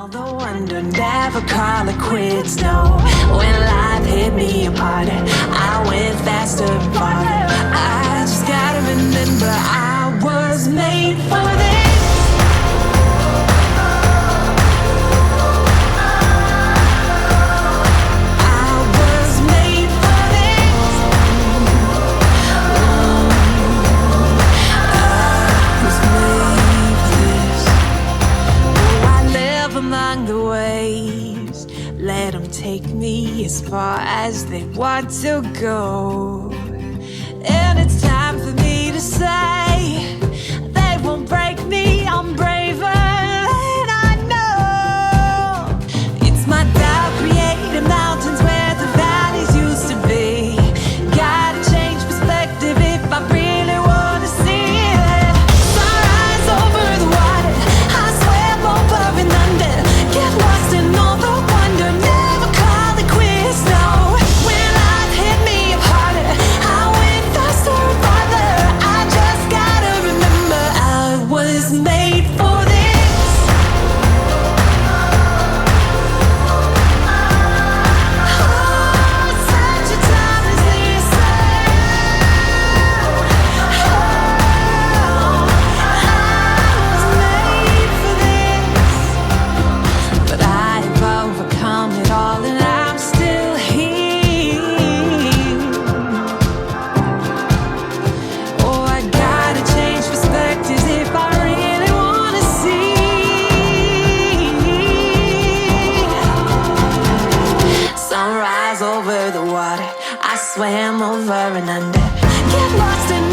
the wonder, never call it quits, no. When life hit me apart, I went faster and farther. I just gotta remember I was made for this. Let them take me as far as they want to go. And it's time for me to say, they won't break me, I'm braver than I know. It's my doubt creating mountains where the valleys used to be. Gotta change perspective if I really wanna see it. Sunrise over the water, I swim over and under. Get lost in all the wonder, never call it quits, no. When life hit me apart, I went faster and farther. I just gotta remember I was made for this. Oh, such a time as this. But I've overcome it all and I'm still here. Oh, I gotta change perspectives if I really wanna see. Sunrise over the water, I swam over and under. Get lost in